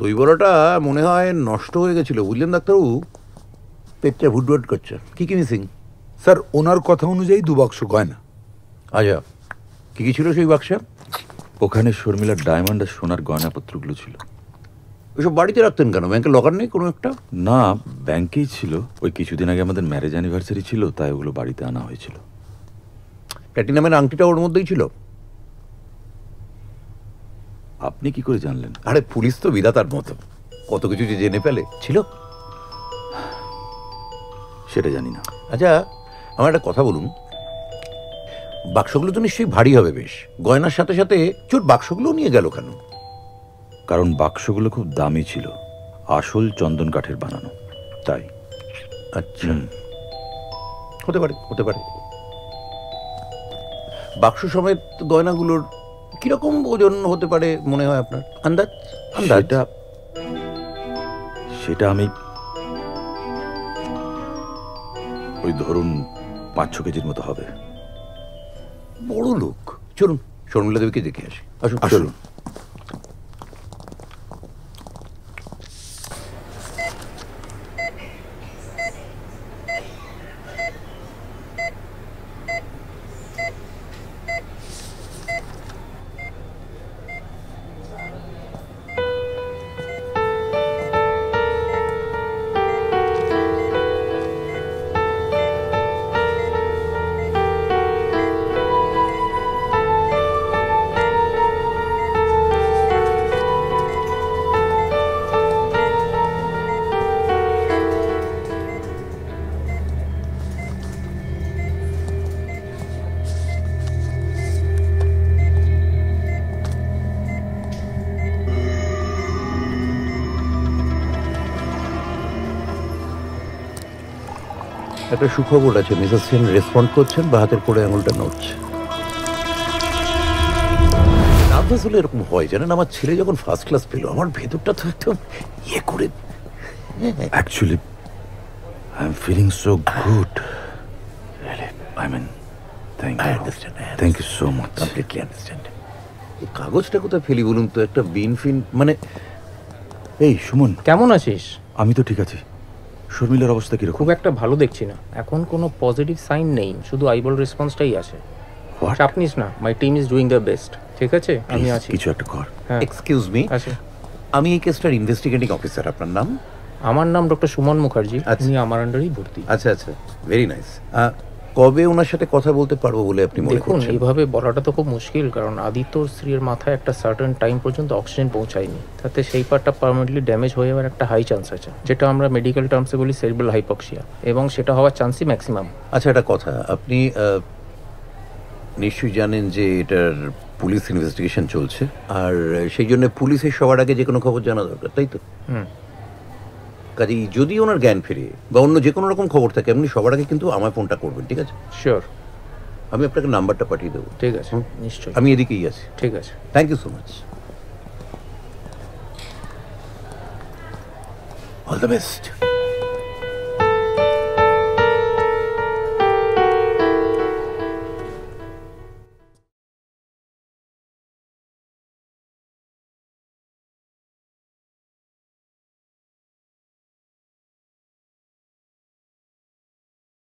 দই বড়াটা মনে হয় নষ্ট হয়ে গেছিল, বুঝলেন ডাক্তারবাবু? পেটটা ভুটভুট করছে। কি কি মিসিং? স্যার ওনার কথা অনুযায়ী 2 বাক্স গয়না। আচ্ছা, কি কি ছিল সেই বাক্সে? ওখানে শর্মিলার ডায়মন্ড আর সোনার গয়নাপত্রগুলো ছিল। ওইসব বাড়িতে রাখতেন কেন? ব্যাংকে লকার নেই কোনো একটা? না, ব্যাংকেই ছিল। ওই কিছুদিন আগে আমাদের ম্যারেজ অ্যানিভার্সারি ছিল, তাই ওগুলো বাড়িতে আনা হয়েছিল। প্ল্যাটিনামের আংটিটা ওর মধ্যেই ছিল? আপনি কি করে জানলেন? আরে পুলিশ তো বিধাতার মতো, কত কিছু যে জেনে ফেলে। ছিল? সেটা জানি না। আচ্ছা, আমার একটা কথা বলুন, বাক্সগুলো তো নিশ্চয়ই ভারী হবে বেশ, গয়নার সাথে সাথে চোর বাক্সগুলো নিয়ে গেল কেন? কারণ বাক্সগুলো খুব দামি ছিল, আসল চন্দন কাঠের বানানো, তাই। আচ্ছা, হতে পারে, হতে পারে। বাক্স সমেত গয়নাগুলোর কিরকম ওজন হতে পারে মনে হয় আপনার? আন্দাজ? সেটা আমি ওই ধরুন 5-6 কেজির মতো হবে। বড় লোক। চলুন শর্মিলা দেবীকে দেখে আসি। আসুন আসুন। একটা সুখবর আছে, মিসেস সেন রেসপন্ড করছেন বা হাতের পরে আঙুলটা নড়ছে। নার্ভাস হলে এরকম হয় জানেন। আমার ছেলে যখন ফার্স্ট ক্লাস পেল, আমার ভেতরটা তো একদম ইয়ে করে। Actually, I'm feeling so good. Really, I mean, thank you. I understand. Thank you so much. Completely understand. এই কাগজটা কোথায় ফেলি বলুন তো? একটা বিন ফিন মানে। এই সুমন, কেমন আছিস? আমি তো ঠিক আছি। শর্মিলার অবস্থা কিরকম? খুব একটা ভালো দেখছি না এখন, কোনো পজিটিভ সাইন নেই, শুধু আইবল রেসপন্সটাই আছে। চাপ নিস না, my team is doing the best. ঠিক আছে, আমি আছি। কিছু একটা কর। এক্সকিউজ মি, আমি এই কেসটার ইনভেস্টিগেটিং অফিসার। আপনার নাম? আমার নাম ডক্টর সুমন মুখার্জি। উনি আমার আন্ডারেই ভর্তি। আচ্ছা আচ্ছা, ভেরি নাইস। কবে ওনার সাথে কথা বলতে পারবো বলে আপনি মনে করছেন? দেখুন, এইভাবে বলাটা তো খুব মুশকিল, কারণ আদিত্যর স্ত্রীর মাথায় একটা সার্টেন টাইম পর্যন্ত অক্সিজেন পৌঁছায়নি, তাতে সেই পার্টটা পার্মানেন্টলি ড্যামেজ হয়ে যাওয়ার একটা হাই চান্স আছে, যেটা আমরা মেডিকেল টার্মসে বলি সেরিব্রাল হাইপক্সিয়া, এবং সেটা হওয়ার চান্সই ম্যাক্সিমাম। আচ্ছা, একটা কথা, আপনি নিশ্চয়ই জানেন যে এটার পুলিশ ইনভেস্টিগেশন চলছে, আর সেই জন্য পুলিশের সবার আগে যে কোনো খবর জানা দরকার, তাই তো? কাজেই যদি ওনার জ্ঞান ফিরে বা অন্য যে কোনো রকম খবর থাকে, আপনি সবার আগে কিন্তু আমার ফোনটা করবেন, ঠিক আছে? শিওর। আমি আপনাকে নাম্বারটা পাঠিয়ে দেবো। ঠিক আছে, নিশ্চয়ই। আমি এদিকেই আছি। ঠিক আছে, thank you so much. All the best.